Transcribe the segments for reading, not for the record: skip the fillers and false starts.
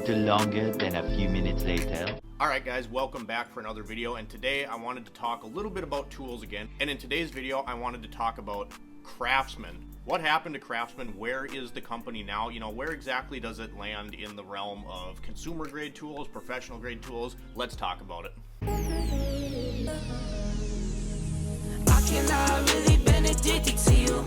little longer than a few minutes later. Alright guys, welcome back for another video, and today I wanted to talk a little bit about tools again. And in today's video I wanted to talk about Craftsman. What happened to Craftsman? Where is the company now? You know, where exactly does it land in the realm of consumer grade tools, professional grade tools? Let's talk about it. I cannot really been addicted to you.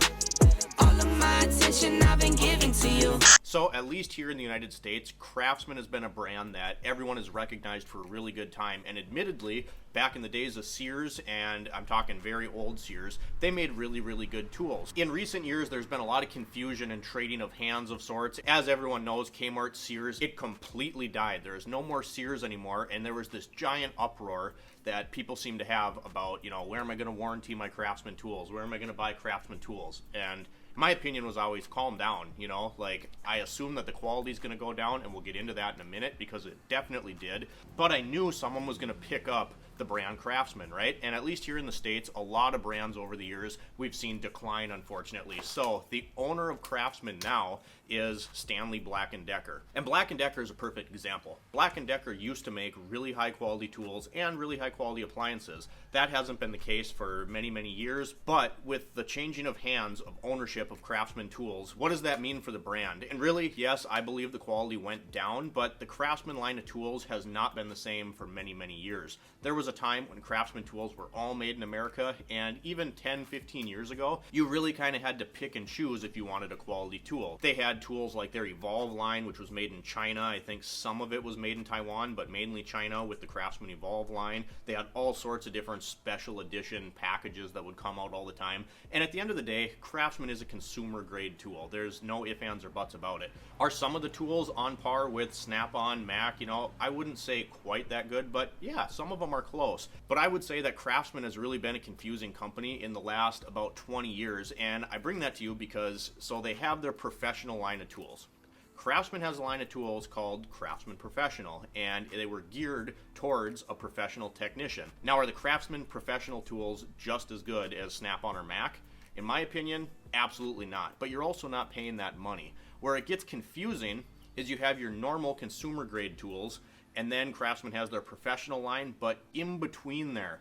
All of my attention I've been giving to you. So at least here in the United States, Craftsman has been a brand that everyone has recognized for a really good time. And admittedly, back in the days of Sears, and I'm talking very old Sears, they made really, really good tools. In recent years, there's been a lot of confusion and trading of hands of sorts. As everyone knows, Kmart, Sears, it completely died. There is no more Sears anymore, and there was this giant uproar that people seem to have about, you know, where am I going to warranty my Craftsman tools? Where am I going to buy Craftsman tools? And my opinion was always calm down, you know, like I assume that the quality is going to go down, and we'll get into that in a minute because it definitely did. But I knew someone was going to pick up the brand Craftsman, right? And at least here in the States, a lot of brands over the years we've seen decline, unfortunately. So the owner of Craftsman now is Stanley Black & Decker. And Black & Decker is a perfect example. Black & Decker used to make really high quality tools and really high quality appliances. That hasn't been the case for many, many years, but with the changing of hands of ownership of Craftsman tools, what does that mean for the brand? And really, yes, I believe the quality went down, but the Craftsman line of tools has not been the same for many, many years. There was a time when Craftsman tools were all made in America, and even 10, 15 years ago, you really kind of had to pick and choose if you wanted a quality tool. They had tools like their Evolve line, which was made in China. I think some of it was made in Taiwan, but mainly China with the Craftsman Evolve line. They had all sorts of different special edition packages that would come out all the time. And at the end of the day, Craftsman is a consumer grade tool. There's no ifs, ands, or buts about it. Are some of the tools on par with Snap-on, Mac? You know, I wouldn't say quite that good, but yeah, some of them are close. But I would say that Craftsman has really been a confusing company in the last about 20 years, and I bring that to you because, so they have their professional line of tools. Craftsman has a line of tools called Craftsman Professional, and they were geared towards a professional technician. Now, are the Craftsman Professional tools just as good as Snap-on or Mac? In my opinion, absolutely not. But you're also not paying that money. Where it gets confusing is you have your normal consumer grade tools, and then Craftsman has their professional line, but in between there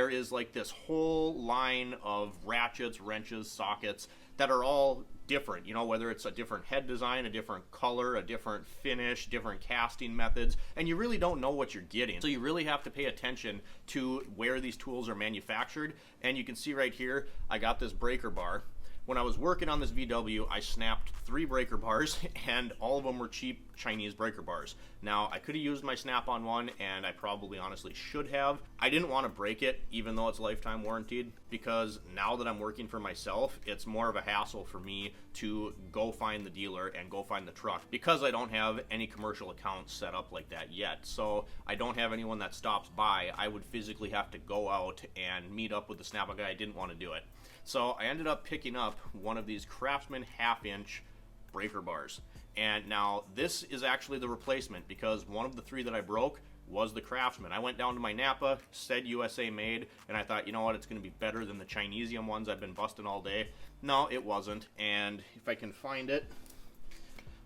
is like this whole line of ratchets, wrenches, sockets that are all different, you know, whether it's a different head design, a different color, a different finish, different casting methods, and you really don't know what you're getting. So you really have to pay attention to where these tools are manufactured. And you can see right here, I got this breaker bar. When I was working on this VW, I snapped 3 breaker bars, and all of them were cheap Chinese breaker bars. Now, I could have used my Snap-on one, and I probably honestly should have. I didn't want to break it, even though it's lifetime warranted, because now that I'm working for myself, it's more of a hassle for me to go find the dealer and go find the truck, because I don't have any commercial accounts set up like that yet. So I don't have anyone that stops by. I would physically have to go out and meet up with the Snap-on guy. I didn't want to do it. So I ended up picking up one of these Craftsman half-inch breaker bars. And now this is actually the replacement, because one of the 3 that I broke was the Craftsman. I went down to my Napa, said USA made, and I thought, you know what, it's going to be better than the Chinesium ones I've been busting all day. No, it wasn't. And if I can find it,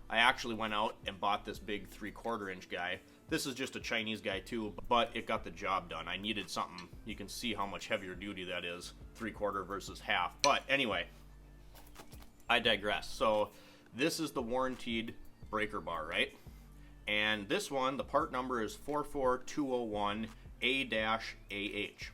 I actually went out and bought this big 3/4 inch guy. This is just a Chinese guy too, but it got the job done. I needed something. You can see how much heavier duty that is, 3/4 versus half. But anyway, I digress. So this is the warranted breaker bar, right? And this one, the part number is 44201A-AH.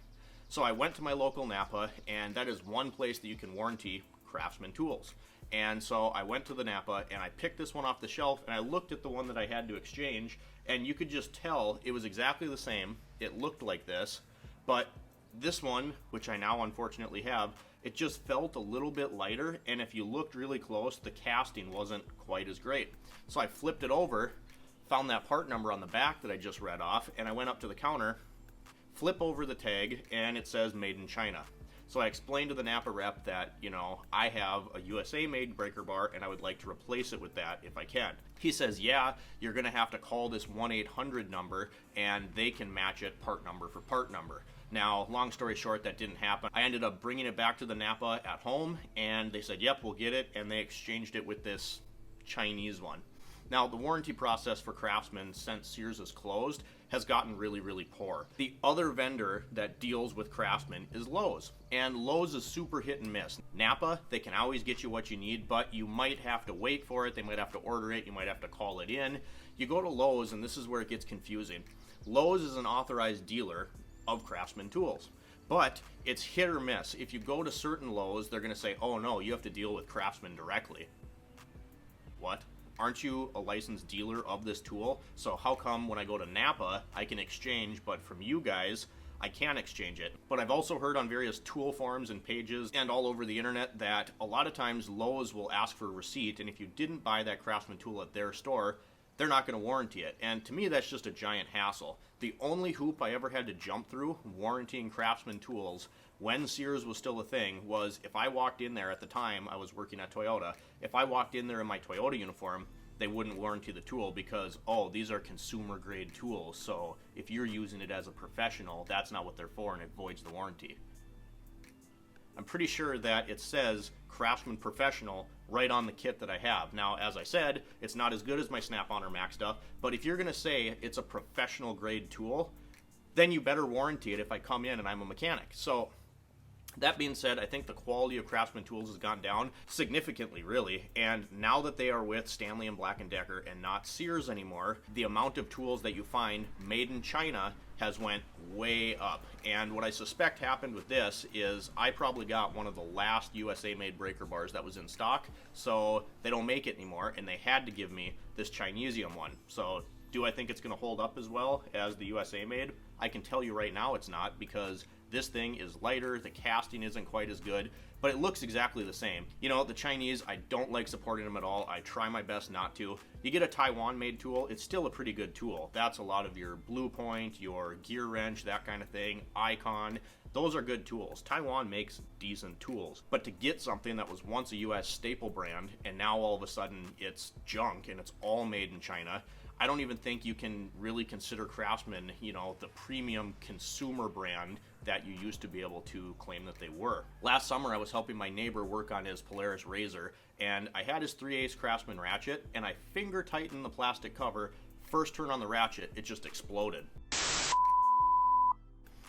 So I went to my local Napa, and that is one place that you can warranty Craftsman tools. And so I went to the Napa, and I picked this one off the shelf, and I looked at the one that I had to exchange, and you could just tell it was exactly the same. It looked like this, but this one, which I now unfortunately have, it just felt a little bit lighter, and if you looked really close, the casting wasn't quite as great. So I flipped it over, found that part number on the back that I just read off, and I went up to the counter, flip over the tag, and it says made in China. So I explained to the Napa rep that, you know, I have a USA made breaker bar and I would like to replace it with that if I can. He says, yeah, you're going to have to call this 1-800 number and they can match it part number for part number. Now, long story short, that didn't happen. I ended up bringing it back to the Napa at home and they said, yep, we'll get it. And they exchanged it with this Chinese one. Now, the warranty process for Craftsman since Sears is closed has gotten really, really poor. The other vendor that deals with Craftsman is Lowe's, and Lowe's is super hit and miss. Napa, they can always get you what you need, but you might have to wait for it, they might have to order it, you might have to call it in. You go to Lowe's, and this is where it gets confusing. Lowe's is an authorized dealer of Craftsman tools, but it's hit or miss. If you go to certain Lowe's, they're going to say, oh no, you have to deal with Craftsman directly. What? Aren't you a licensed dealer of this tool? So how come when I go to Napa, I can exchange, but from you guys, I can't exchange it? But I've also heard on various tool forums and pages and all over the internet that a lot of times Lowe's will ask for a receipt, and if you didn't buy that Craftsman tool at their store, they're not going to warranty it. And to me, that's just a giant hassle. The only hoop I ever had to jump through warranting Craftsman tools when Sears was still a thing was if I walked in there at the time I was working at Toyota, if I walked in there in my Toyota uniform, they wouldn't warranty the tool because, oh, these are consumer grade tools, so if you're using it as a professional, that's not what they're for and it voids the warranty. I'm pretty sure that it says Craftsman Professional right on the kit that I have. Now, as I said, it's not as good as my Snap-on or Mac stuff, but if you're going to say it's a professional grade tool, then you better warranty it if I come in and I'm a mechanic. So, that being said, I think the quality of Craftsman tools has gone down significantly, really, and now that they are with Stanley and Black & Decker and not Sears anymore, the amount of tools that you find made in China has went way up. And what I suspect happened with this is I probably got one of the last USA-made breaker bars that was in stock, so they don't make it anymore, and they had to give me this Chinesium one. So do I think it's going to hold up as well as the USA-made? I can tell you right now it's not, because this thing is lighter, the casting isn't quite as good, but it looks exactly the same. You know, the Chinese, I don't like supporting them at all. I try my best not to. You get a Taiwan-made tool, it's still a pretty good tool. That's a lot of your Blue Point, your Gear Wrench, that kind of thing, Icon. Those are good tools. Taiwan makes decent tools. But to get something that was once a US staple brand, and now all of a sudden it's junk and it's all made in China, I don't even think you can really consider Craftsman, you know, the premium consumer brand that you used to be able to claim that they were. Last summer, I was helping my neighbor work on his Polaris razor, and I had his 3/8 Craftsman ratchet, and I finger tightened the plastic cover. First turn on the ratchet, it just exploded.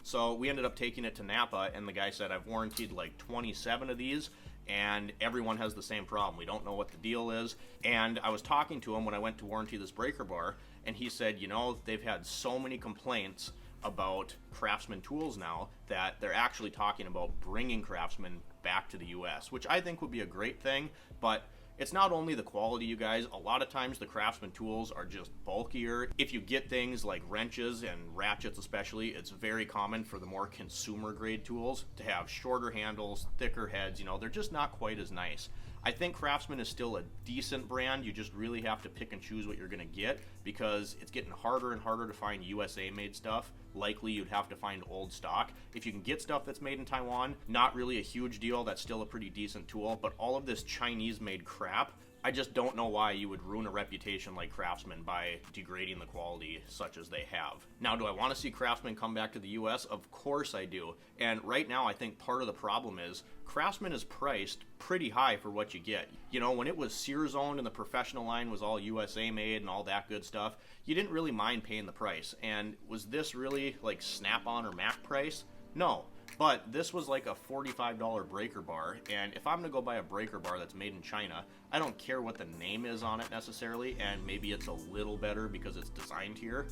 So we ended up taking it to Napa, and the guy said, I've warranted like 27 of these, and everyone has the same problem. We don't know what the deal is. And I was talking to him when I went to warranty this breaker bar, and he said, you know, they've had so many complaints about Craftsman tools now that they're actually talking about bringing Craftsman back to the US, which I think would be a great thing. But it's not only the quality, you guys. A lot of times the Craftsman tools are just bulkier. If you get things like wrenches and ratchets especially, it's very common for the more consumer grade tools to have shorter handles, thicker heads. You know, they're just not quite as nice. I think Craftsman is still a decent brand. You just really have to pick and choose what you're going to get, because it's getting harder and harder to find USA made stuff. Likely you'd have to find old stock. If you can get stuff that's made in Taiwan, not really a huge deal. That's still a pretty decent tool. But all of this Chinese made crap, I just don't know why you would ruin a reputation like Craftsman by degrading the quality such as they have. Now, do I want to see Craftsman come back to the US? Of course I do. And right now, I think part of the problem is Craftsman is priced pretty high for what you get. You know, when it was Sears owned and the professional line was all USA made and all that good stuff, you didn't really mind paying the price. And was this really like Snap-on or Mac price? No. But this was like a $45 breaker bar, and if I'm going to go buy a breaker bar that's made in China, I don't care what the name is on it necessarily, and maybe it's a little better because it's designed here.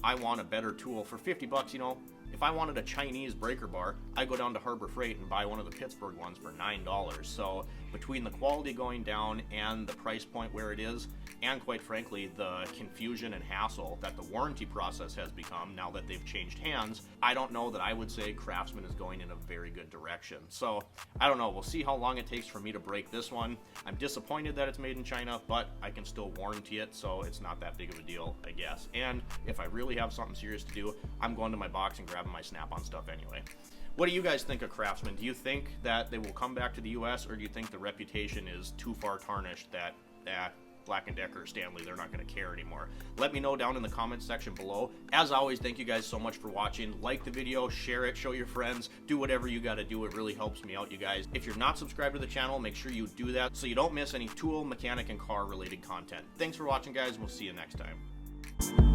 I want a better tool for 50 bucks, you know. If I wanted a Chinese breaker bar, I go down to Harbor Freight and buy one of the Pittsburgh ones for $9. So between the quality going down and the price point where it is, and quite frankly, the confusion and hassle that the warranty process has become now that they've changed hands, I don't know that I would say Craftsman is going in a very good direction. So I don't know. We'll see how long it takes for me to break this one. I'm disappointed that it's made in China, but I can still warranty it, so it's not that big of a deal, I guess. And if I really have something serious to do, I'm going to my box and grabbing my Snap-on stuff anyway. What do you guys think of Craftsman? Do you think that they will come back to the US, or do you think the reputation is too far tarnished that Black & Decker or Stanley, they're not going to care anymore. Let me know down in the comments section below. As always, thank you guys so much for watching. Like the video, share it, show your friends, do whatever you got to do. It really helps me out, you guys. If you're not subscribed to the channel, make sure you do that so you don't miss any tool, mechanic, and car related content. Thanks for watching, guys, and we'll see you next time.